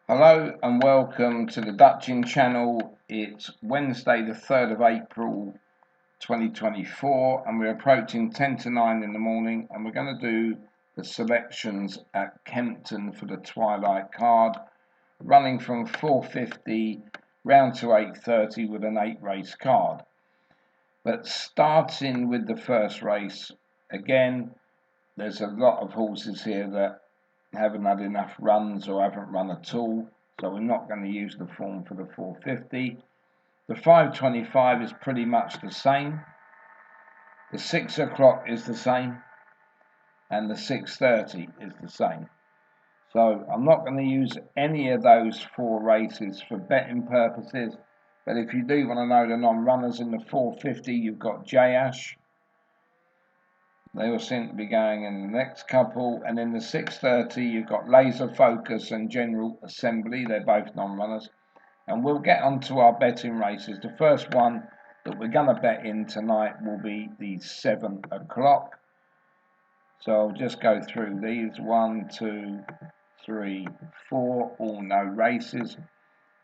Hello and welcome to the Dutching channel. It's Wednesday the 3rd of April 2024 and we're approaching 10 to 9 in the morning, and we're going to do the selections at Kempton for the Twilight card, running from 4:50 round to 8:30 with an 8-race card. But starting with the first race, again, there's a lot of horses here that haven't had enough runs or haven't run at all, so we're not going to use the form for the 4:50. The 5:25 is pretty much the same, the 6 o'clock is the same, and the 6:30 is the same. So I'm not going to use any of those four races for betting purposes, but if you do want to know the non-runners in the 4:50, you've got J-Ash. They will seem to be going in the next couple, and in the 6:30 you've got Laser Focus and General Assembly. They're both non-runners, and we'll get on to our betting races. The first one that we're going to bet in tonight will be the 7 o'clock. So I'll just go through these: 1, 2, 3, 4, all no races.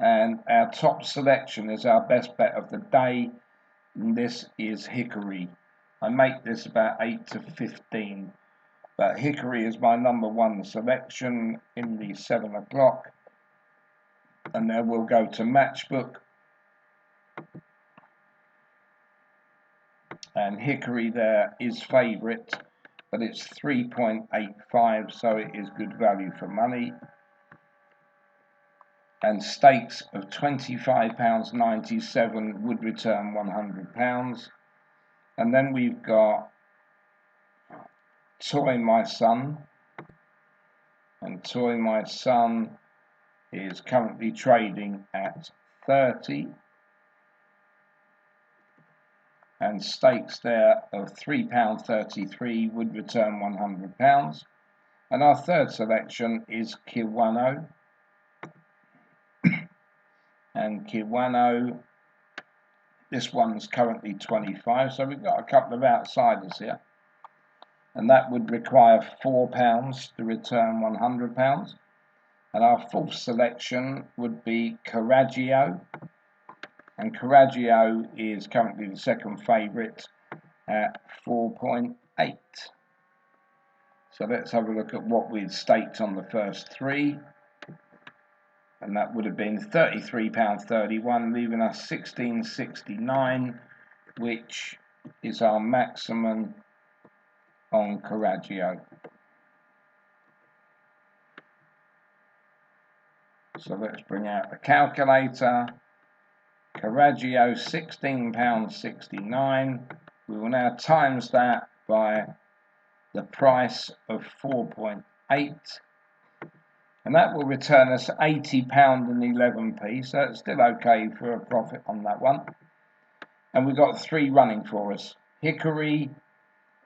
And our top selection is our best bet of the day, and this is Hickory. I make this about 8 to 15, but Hickory is my number one selection in the 7 o'clock. And then we'll go to Matchbook, and Hickory there is favourite, but it's 3.85, so it is good value for money. And stakes of £25.97 would return £100. And then we've got Toy My Son, and Toy My Son is currently trading at 30, and stakes there of £3.33 would return £100. And our third selection is Kiwano, and Kiwano, this one's currently 25, so we've got a couple of outsiders here, and that would require £4 to return £100. And our fourth selection would be Coraggio, and Coraggio is currently the second favourite at 4.8. So let's have a look at what we'd staked on the first three, and that would have been £33.31, leaving us £16.69, which is our maximum on Coraggio. So let's bring out the calculator. Coraggio £16.69. We will now times that by the price of 4.8, and that will return us £80.11, so it's still okay for a profit on that one. And we've got three running for us: Hickory,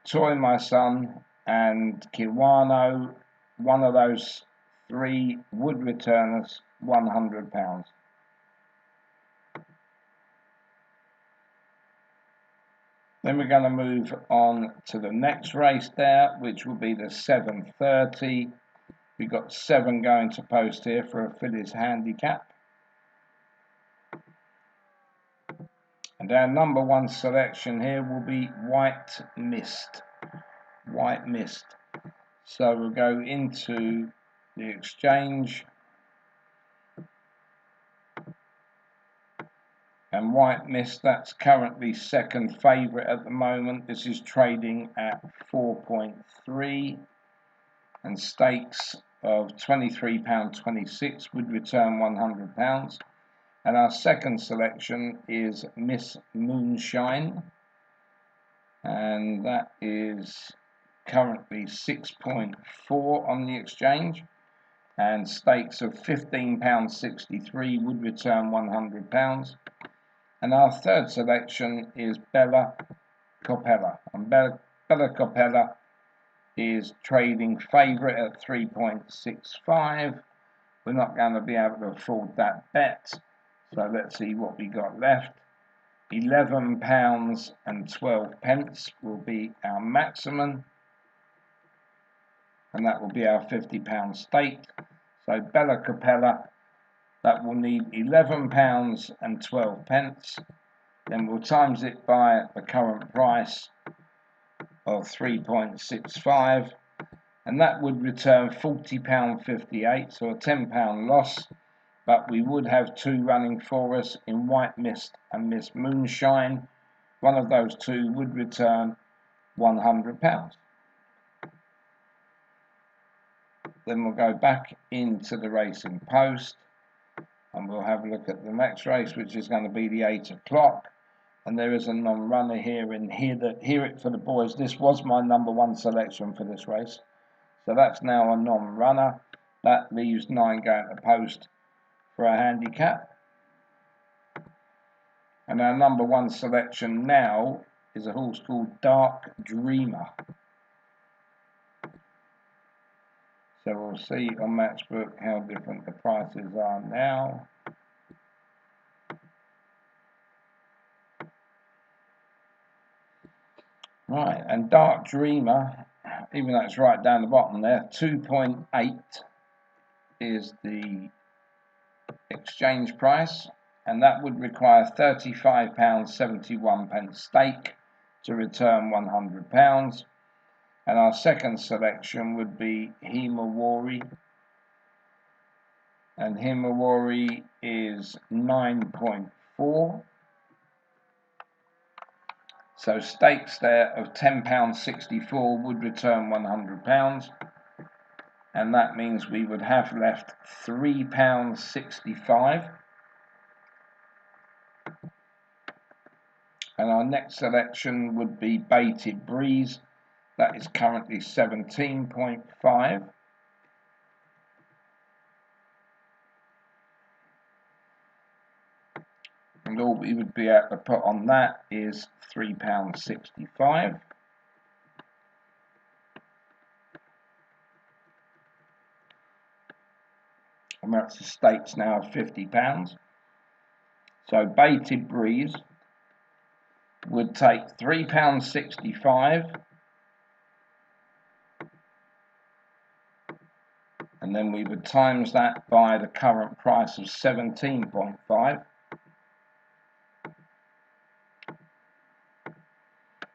Toy My Son, and Kiwano. One of those three would return us £100. Then we're going to move on to the next race there, which will be the 7:30. We've got 7 going to post here for a fillies handicap. And our number one selection here will be White Mist. White Mist. So we'll go into the exchange, and White Mist, that's currently second favourite at the moment. This is trading at 4.3, and stakes of £23.26 would return £100. And our second selection is Miss Moonshine, and that is currently 6.4 on the exchange, and stakes of £15.63 would return £100. And our third selection is Bella Copella, and Bella Copella is trading favourite at 3.65. We're not going to be able to afford that bet, so let's see what we got left. £11.12 will be our maximum, and that will be our £50 stake. So Bella Copella That will need £11.12. Then we'll times it by the current price of 3.65, and that would return £40.58, so a £10 loss. But we would have two running for us in White Mist and Miss Moonshine. One of those two would return £100. Then we'll go back into the Racing Post and we'll have a look at the next race, which is going to be the 8 o'clock. And there is a non-runner here, and hear it for the boys. This was my number one selection for this race, so that's now a non-runner. That leaves 9 going to post for a handicap. And our number one selection now is a horse called Dark Dreamer. So we'll see on Matchbook how different the prices are now. Right, and Dark Dreamer, even though it's right down the bottom there, 2.8 is the exchange price, and that would require £35.71 stake to return £100. And our second selection would be Himawari, and Himawari is 9.4. So stakes there of £10.64 would return £100, and that means we would have left £3.65. And our next selection would be Baited Breeze. That is currently 17.5. And all we would be able to put on that is £3.65. And that's the stakes now of £50. So Baited Breeze would take £3.65, and then we would times that by the current price of 17.5,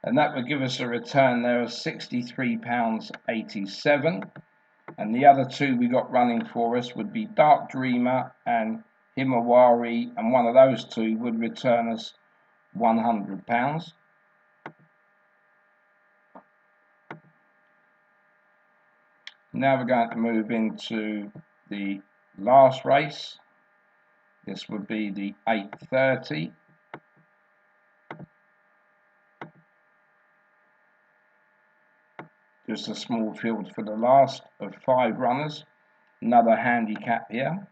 and that would give us a return there of £63.87. And the other two we got running for us would be Dark Dreamer and Himawari, and one of those two would return us £100. Now we're going to move into the last race. This would be the 8:30. Just a small field for the last of 5 runners. Another handicap here.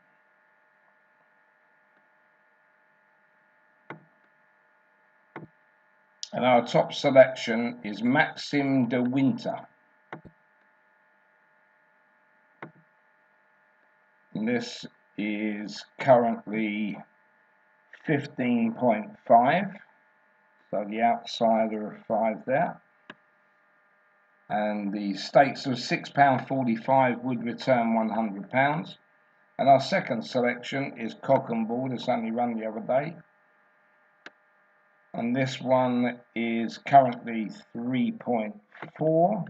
And our top selection is Maxim de Winter. And this is currently 15.5. So the outsider of 5 there. And the stakes of £6.45 would return £100. And our second selection is Cock and Ball. This only run the other day. And this one is currently 3.4.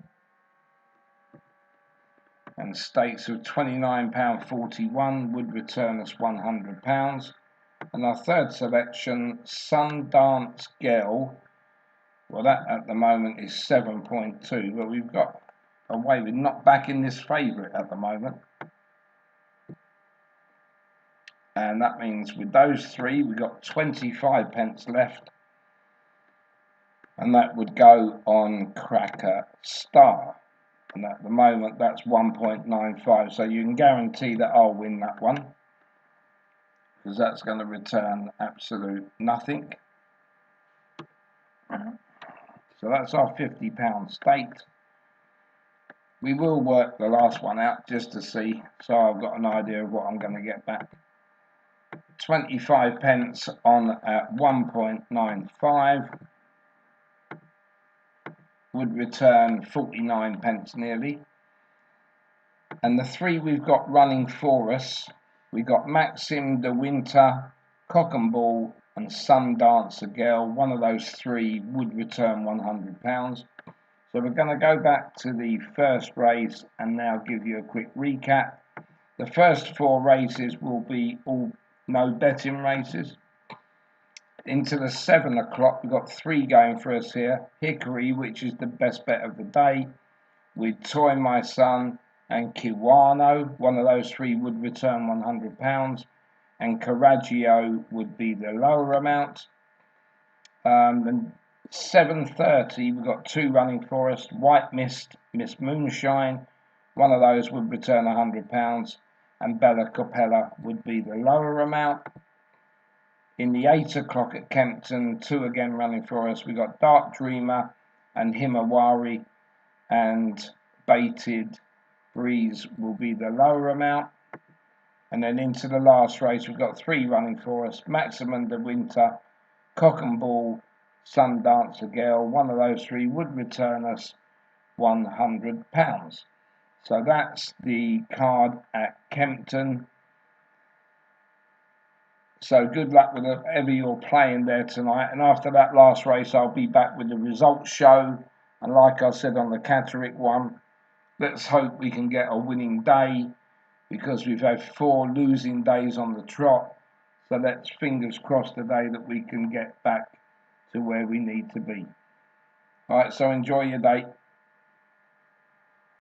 And stakes of £29.41 would return us £100. And our third selection, Sundance Girl, well, that at the moment is 7.2, but we've got away with not backing this favourite at the moment. And that means with those three, we've got 25p left. And that would go on Cracker Star. And at the moment, that's 1.95. So you can guarantee that I'll win that one, because that's going to return absolute nothing. So that's our £50 stake. We will work the last one out just to see, so I've got an idea of what I'm going to get back. 25p on at 1.95 would return 49p nearly. And the three we've got running for us We got Maxim de Winter, Cock and Ball, and Sundancer Girl. One of those three would return £100. So we're going to go back to the first race and now give you a quick recap. The first four races will be all no betting races. Into the 7 o'clock, we've got three going for us here. Hickory, which is the best bet of the day, with Toy My Son and Kiwano. One of those three would return £100, and Coragio would be the lower amount. Then 7:30, we've got two running for us. White Mist, Miss Moonshine. One of those would return £100, and Bella Capella would be the lower amount. In the 8 o'clock at Kempton, two again running for us. We got Dark Dreamer and Himawari, and Baited Breeze will be the lower amount. And then into the last race, we've got three running for us. Maximum de Winter, Cock and Ball, Sundancer Girl. One of those three would return us £100. So that's the card at Kempton. So good luck with whatever you're playing there tonight. And after that last race, I'll be back with the results show. And like I said on the Catterick one, let's hope we can get a winning day, because we've had 4 losing days on the trot. So let's fingers crossed today that we can get back to where we need to be. All right, so enjoy your day.